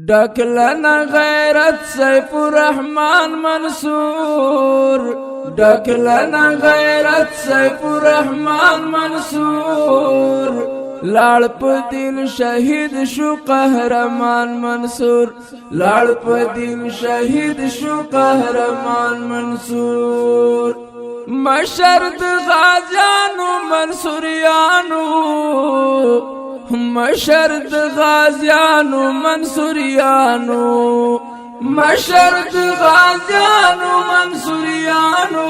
ډکلنا غیرت سیف الرحمن منصور ډکلنا غیرت سیف الرحمن منصور لاړ په دل شهید شو قهرمان منصور لاړ په دل شهید شو قهرمان منصور مشرد غازیانو منصوریانو مشرد غازیانو منصوریانو مشرد غازیانو منصوریانو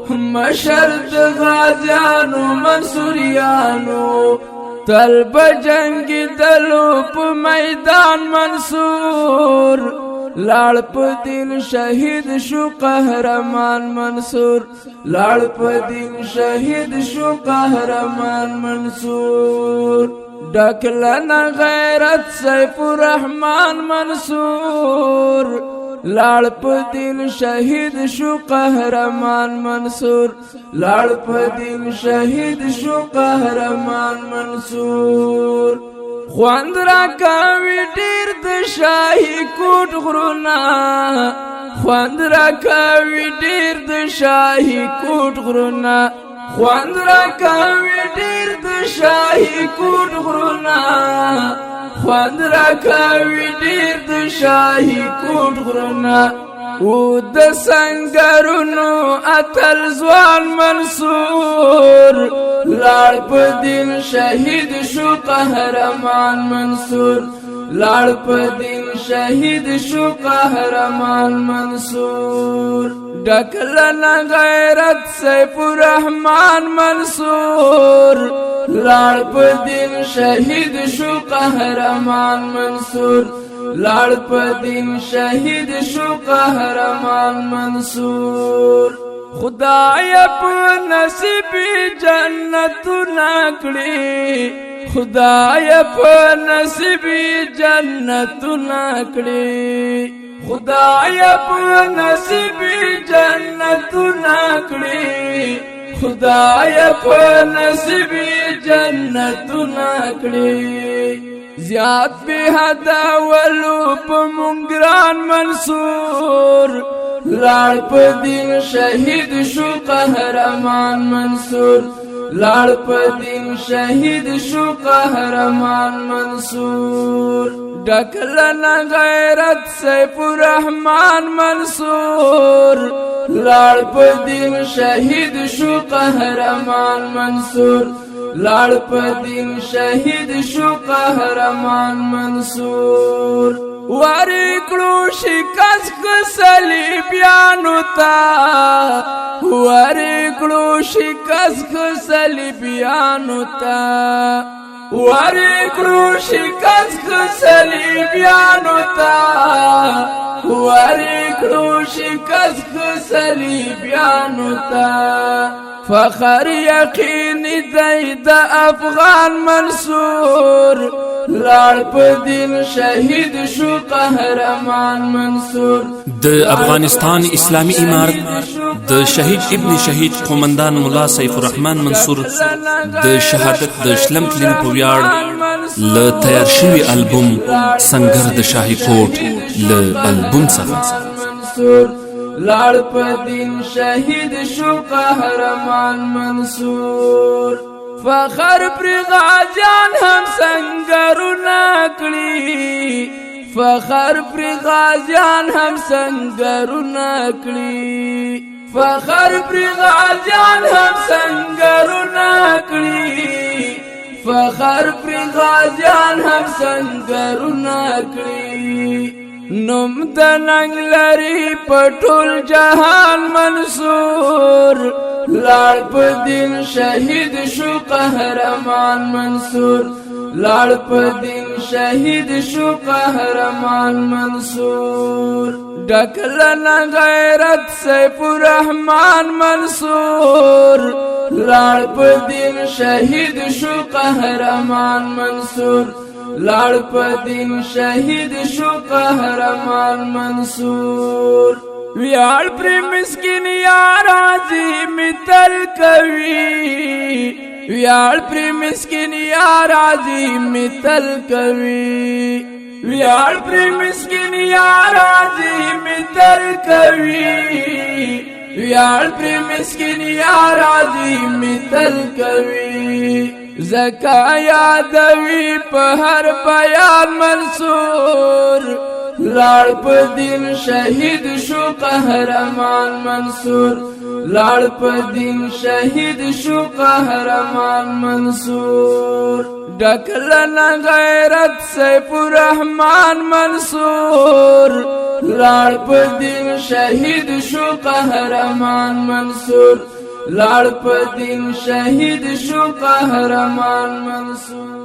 مشرد غازیانو منصوریانو طلب جنگ دلو په میدان منصور لاړ په دل شهید شو قهرمان منصور لاړ په دل شهید شو قهرمان منصور ډکلنا غیرت سیف الرحمن منصور لاړ په دل شهید شو قهرمان منصور لاړ په دل شهید شو قهرمان منصور خوند را کوي ډیر د شاهي کوټ غرونا خوند را کوي ډیر د شاهي کوټ غرونا خوند را کوي ډیر د شاهي کوټ غرونا خوند را کوي ډیر د شاهي کوټ غرونا او د سنگرونو اتل ځوان منصور لاړ په دل شهید شو قهرمان منصور لاړ په دل شهید شو قهرمان منصور ډکلنا غیرت سیف الرحمن منصور لاړ په دل شهید شو قهرمان منصور لاړ په دل شهید شو قهرمان منصور خدای په نصیب جنت نکړي خدای په نصیب جنت نکړي خدای په نصیب جنت نکړي خدای په نصیب جنت نکړي زیاد به حدا ولو په مونږران منصور لاړ په دل شهید شو قهرمان منصور لاړ په دل شهید شو قهرمان منصور ډکلنا غیرت سیف الرحمن منصور لاړ په دل شهید شو قهرمان منصور لاړ په دل شهید شو قهرمان منصور واری کړو شکست صلیبیانو تا واری کړو شکست صلیبیانو تا واری کړو شکست صلیبیانو تا واری کړو شکست صلیبیانو تا فخر یقین دی د افغان منصور لاړ په دل شهید شو قهرمان منصور د افغانستان اسلامی امارت د شهید ابن شهید قومندان مولا سیف الرحمن منصور د شهادت د شلم کلین په ویاړ ل تیار شوی البوم سنگر د شاهي کوټ ل البوم څخه لاړ په دل شهید شو قهرمان منصور فخر پر غازیان هم سنگرونه کړي فخر پر غازیان هم سنگرونه کړي فخر پر غازیان هم سنگرونه کړي فخر پر غازیان هم سنگرونه کړي نوم د ننګ لري په ټول جهان منصور لاړ په دل شهید شو قهرمان منصور لاړ په دل شهید شو قهرمان منصور ډکلنا غیرت سیف الرحمن منصور لاړ په دل شهید شو قهرمان منصور لاړ په دل شهید شو قهرمان منصور ویاړ پر مسکین یار عظیم تل کوي ویاړ پر مسکین یار عظیم تل کوي ویار پر مسکین یارازی متر کوي ویار پر مسکین یارازی متر کوي زکا یادوی په هر بیان منصور لاړ په دین شهید شو قهرمان منصور لاړ په دین شهید شو قهرمان منصور ډکلنا غیرت سیف الرحمن منصور لاړ په دین شهید شو قهرمان منصور لاړ په دین شهید شو قهرمان منصور